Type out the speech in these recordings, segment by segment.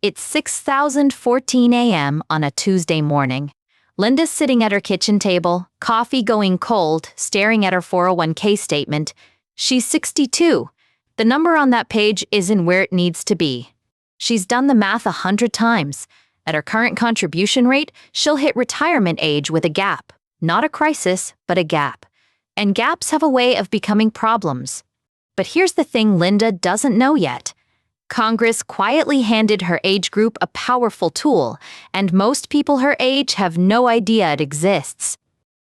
It's 6:14 a.m. on a Tuesday morning. Linda's sitting at her kitchen table, coffee going cold, staring at her 401k statement. She's 62. The number on that page isn't where it needs to be. She's done the math 100 times. At her current contribution rate, she'll hit retirement age with a gap. Not a crisis, but a gap. And gaps have a way of becoming problems. But here's the thing Linda doesn't know yet. Congress quietly handed her age group a powerful tool, and most people her age have no idea it exists.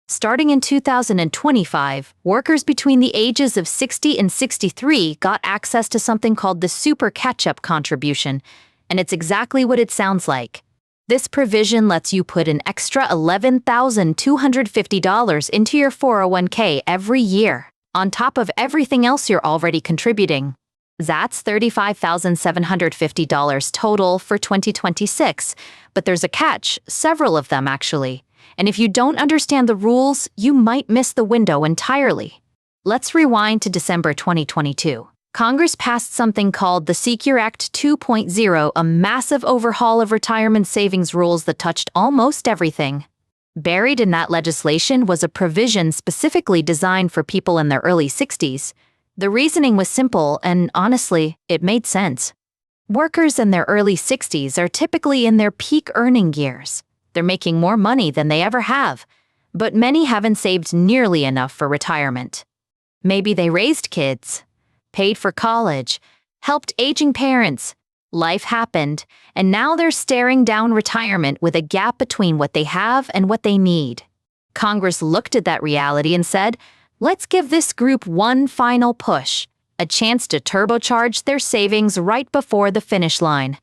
Starting in 2025, workers between the ages of 60 and 63 got access to something called the Super Catch-up Contribution, and it's exactly what it sounds like. This provision lets you put an extra $11,250 into your 401k every year, on top of everything else you're already contributing. That's $35,750 total for 2026, but there's a catch, several of them actually. And if you don't understand the rules, you might miss the window entirely. Let's rewind to December 2022. Congress passed something called the Secure Act 2.0, a massive overhaul of retirement savings rules that touched almost everything. Buried in that legislation was a provision specifically designed for people in their early 60s. The reasoning was simple, and honestly, it made sense. Workers in their early 60s are typically in their peak earning years. They're making more money than they ever have, but many haven't saved nearly enough for retirement. Maybe they raised kids, paid for college, helped aging parents. Life happened, and now they're staring down retirement with a gap between what they have and what they need. Congress looked at that reality and said, let's give this group one final push, a chance to turbocharge their savings right before the finish line.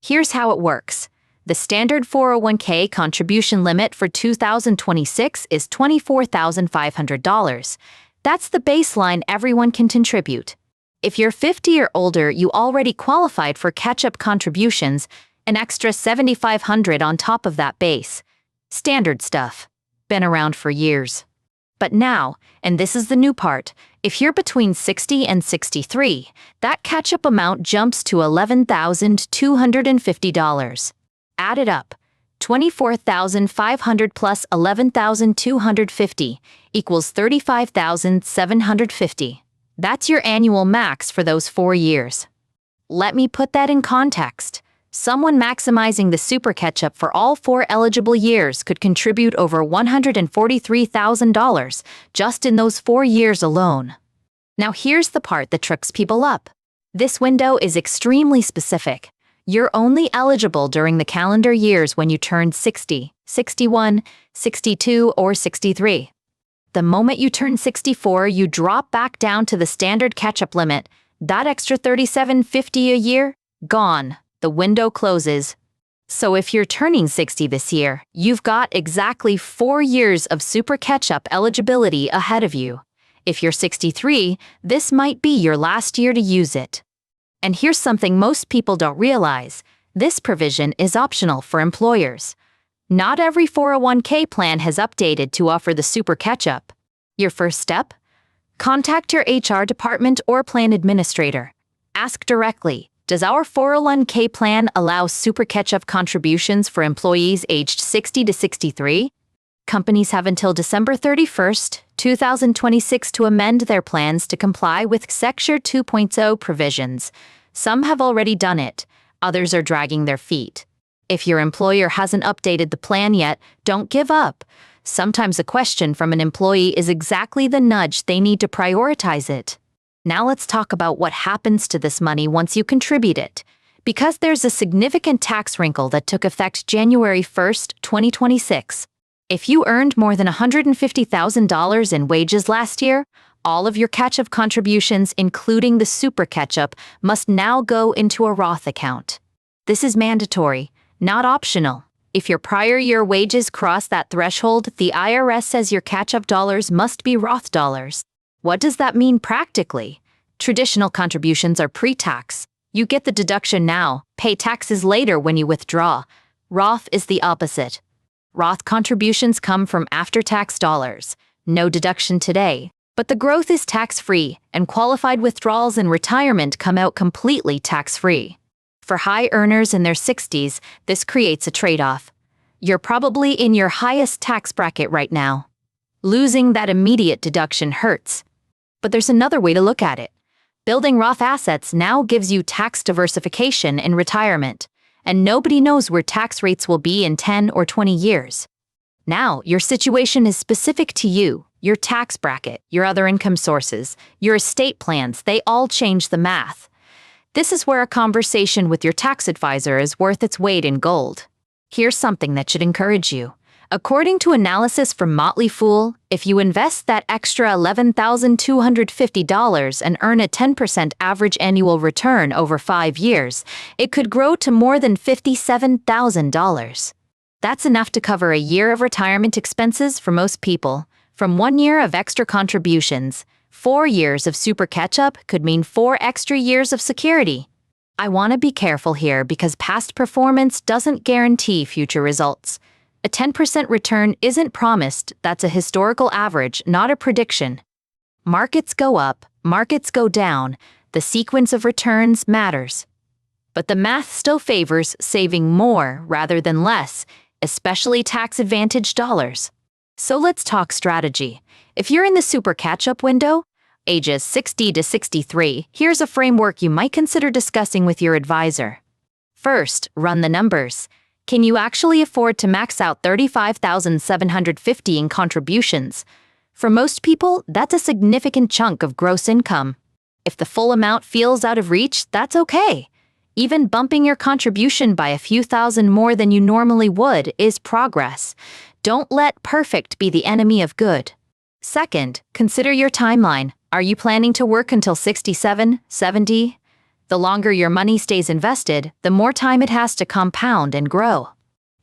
Here's how it works. The standard 401k contribution limit for 2026 is $24,500. That's the baseline everyone can contribute. If you're 50 or older, you already qualified for catch-up contributions, an extra $7,500 on top of that base. Standard stuff. Been around for years. But now, and this is the new part, if you're between 60 and 63, that catch-up amount jumps to $11,250. Add it up. $24,500 plus $11,250 equals $35,750. That's your annual max for those 4 years. Let me put that in context. Someone maximizing the Super Catch-up for all 4 eligible years could contribute over $143,000 just in those 4 years alone. Now here's the part that tricks people up. This window is extremely specific. You're only eligible during the calendar years when you turn 60, 61, 62, or 63. The moment you turn 64, you drop back down to the standard catch-up limit. That extra $37.50 a year? Gone. The window closes. So if you're turning 60 this year, you've got exactly 4 years of Super Catch-up eligibility ahead of you. If you're 63, this might be your last year to use it. And here's something most people don't realize. This provision is optional for employers. Not every 401k plan has updated to offer the Super Catch-up. Your first step? Contact your HR department or plan administrator. Ask directly, does our 401k plan allow Super Catch-up contributions for employees aged 60 to 63? Companies have until December 31st, 2026 to amend their plans to comply with Secure 2.0 provisions. Some have already done it. Others are dragging their feet. If your employer hasn't updated the plan yet, don't give up. Sometimes a question from an employee is exactly the nudge they need to prioritize it. Now let's talk about what happens to this money once you contribute it. Because there's a significant tax wrinkle that took effect January 1st, 2026. If you earned more than $150,000 in wages last year, all of your catch-up contributions, including the Super Catch-up, must now go into a Roth account. This is mandatory, not optional. If your prior year wages cross that threshold, the IRS says your catch-up dollars must be Roth dollars. What does that mean practically? Traditional contributions are pre-tax. You get the deduction now, pay taxes later when you withdraw. Roth is the opposite. Roth contributions come from after-tax dollars. No deduction today, but the growth is tax-free, and qualified withdrawals in retirement come out completely tax-free. For high earners in their 60s, this creates a trade-off. You're probably in your highest tax bracket right now. Losing that immediate deduction hurts. But there's another way to look at it. Building Roth assets now gives you tax diversification in retirement, and nobody knows where tax rates will be in 10 or 20 years. Now, your situation is specific to you, your tax bracket, your other income sources, your estate plans, they all change the math. This is where a conversation with your tax advisor is worth its weight in gold. Here's something that should encourage you. According to analysis from Motley Fool, if you invest that extra $11,250 and earn a 10% average annual return over 5 years, it could grow to more than $57,000. That's enough to cover a year of retirement expenses for most people. From 1 year of extra contributions, 4 years of super catch-up could mean 4 extra years of security. I want to be careful here because past performance doesn't guarantee future results. A 10% return isn't promised, that's a historical average, not a prediction. Markets go up, markets go down, the sequence of returns matters. But the math still favors saving more rather than less, especially tax-advantaged dollars. So let's talk strategy. If you're in the super catch-up window, ages 60 to 63, here's a framework you might consider discussing with your advisor. First, run the numbers. Can you actually afford to max out $35,750 in contributions? For most people, that's a significant chunk of gross income. If the full amount feels out of reach, that's okay. Even bumping your contribution by a few thousand more than you normally would is progress. Don't let perfect be the enemy of good. Second, consider your timeline. Are you planning to work until 67, 70? The longer your money stays invested, the more time it has to compound and grow.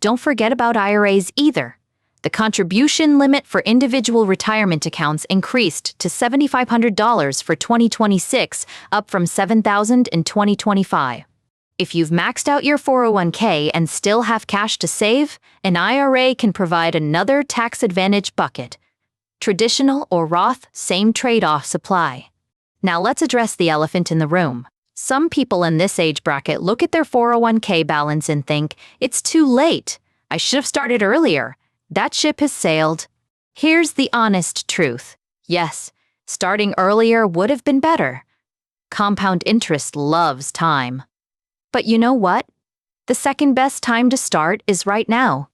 Don't forget about IRAs either. The contribution limit for individual retirement accounts increased to $7,500 for 2026, up from $7,000 in 2025. If you've maxed out your 401k and still have cash to save, an IRA can provide another tax-advantage bucket. Traditional or Roth, same trade-offs apply. Now let's address the elephant in the room. Some people in this age bracket look at their 401k balance and think, it's too late. I should have started earlier. That ship has sailed. Here's the honest truth. Yes, starting earlier would have been better. Compound interest loves time. But you know what? The second best time to start is right now.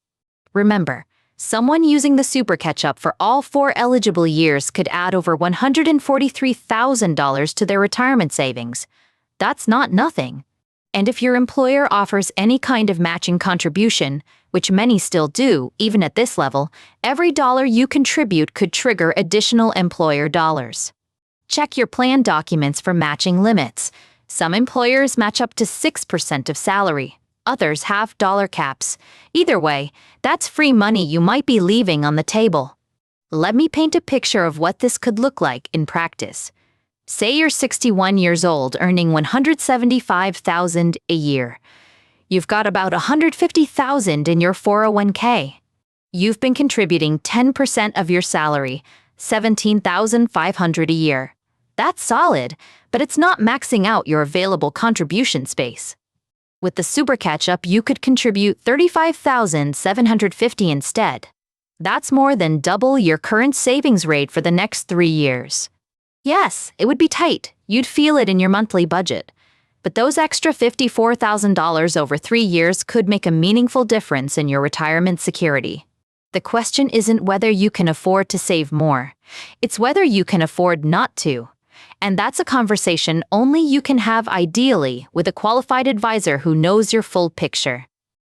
Remember, someone using the super catch-up for all 4 eligible years could add over $143,000 to their retirement savings. That's not nothing. And if your employer offers any kind of matching contribution, which many still do, even at this level, every dollar you contribute could trigger additional employer dollars. Check your plan documents for matching limits. Some employers match up to 6% of salary. Others have dollar caps. Either way, that's free money you might be leaving on the table. Let me paint a picture of what this could look like in practice. Say you're 61 years old, earning $175,000 a year. You've got about $150,000 in your 401k. You've been contributing 10% of your salary, $17,500 a year. That's solid, but it's not maxing out your available contribution space. With the super catch-up, you could contribute $35,750 instead. That's more than double your current savings rate for the next 3 years. Yes, it would be tight. You'd feel it in your monthly budget. But those extra $54,000 over 3 years could make a meaningful difference in your retirement security. The question isn't whether you can afford to save more. It's whether you can afford not to. And that's a conversation only you can have ideally with a qualified advisor who knows your full picture.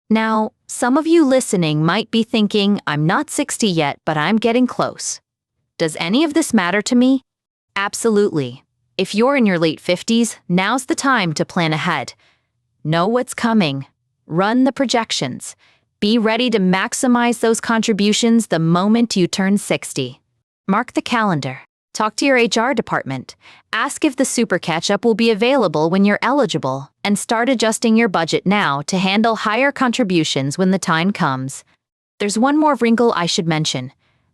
Now, some of you listening might be thinking, I'm not 60 yet, but I'm getting close. Does any of this matter to me? Absolutely. If you're in your late 50s, now's the time to plan ahead. Know what's coming. Run the projections. Be ready to maximize those contributions the moment you turn 60. Mark the calendar. Talk to your HR department. Ask if the super catch-up will be available when you're eligible, and start adjusting your budget now to handle higher contributions when the time comes. There's one more wrinkle I should mention.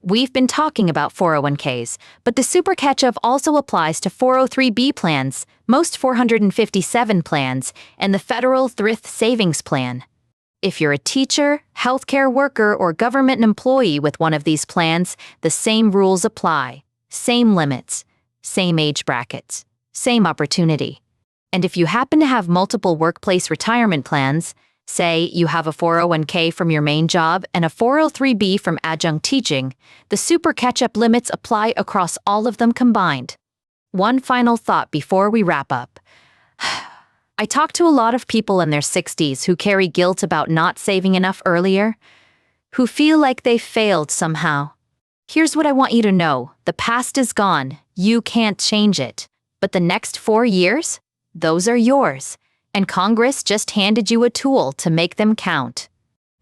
We've been talking about 401ks, but the Super Catch-up also applies to 403b plans, most 457 plans, and the Federal Thrift Savings Plan. If you're a teacher, healthcare worker, or government employee with one of these plans, the same rules apply. Same limits, same age brackets, same opportunity. And if you happen to have multiple workplace retirement plans, say you have a 401k from your main job and a 403b from adjunct teaching, the Super Catch-up limits apply across all of them combined. One final thought before we wrap up. I talk to a lot of people in their 60s who carry guilt about not saving enough earlier, who feel like they failed somehow. Here's what I want you to know. The past is gone. You can't change it. But the next 4 years? Those are yours. And Congress just handed you a tool to make them count.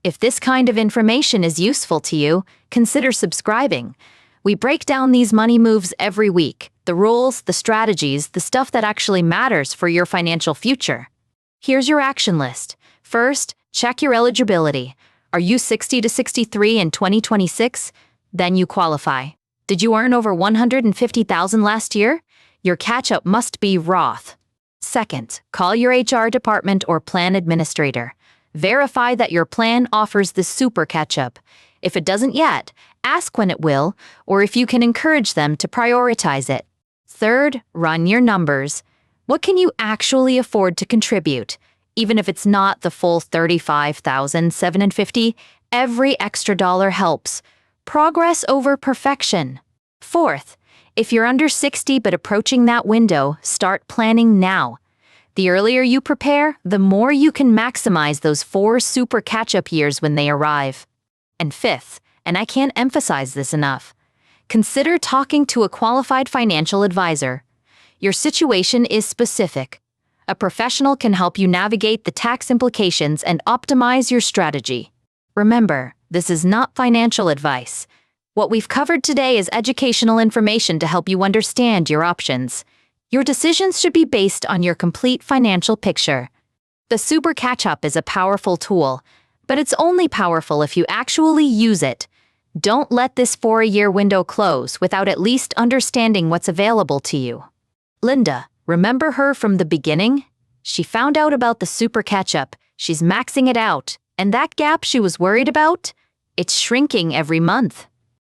If this kind of information is useful to you, consider subscribing. We break down these money moves every week. The rules, the strategies, the stuff that actually matters for your financial future. Here's your action list. First, check your eligibility. Are you 60 to 63 in 2026? Then you qualify. Did you earn over $150,000 last year? Your catch-up must be Roth. Second, call your HR department or plan administrator. Verify that your plan offers the Super Catch-up. If it doesn't yet, ask when it will, or if you can encourage them to prioritize it. Third, run your numbers. What can you actually afford to contribute? Even if it's not the full $35,750, every extra dollar helps. Progress over perfection. Fourth, if you're under 60 but approaching that window, start planning now. The earlier you prepare, the more you can maximize those 4 Super Catch-up years when they arrive. And fifth, and I can't emphasize this enough, consider talking to a qualified financial advisor. Your situation is specific. A professional can help you navigate the tax implications and optimize your strategy. Remember, this is not financial advice. What we've covered today is educational information to help you understand your options. Your decisions should be based on your complete financial picture. The Super Catch-up is a powerful tool, but it's only powerful if you actually use it. Don't let this 4-year window close without at least understanding what's available to you. Linda, remember her from the beginning? She found out about the Super Catch-up, she's maxing it out, and that gap she was worried about? It's shrinking every month.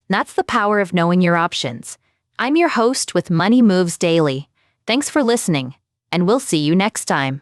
That's the power of knowing your options. I'm your host with Money Moves Daily. Thanks for listening, and we'll see you next time.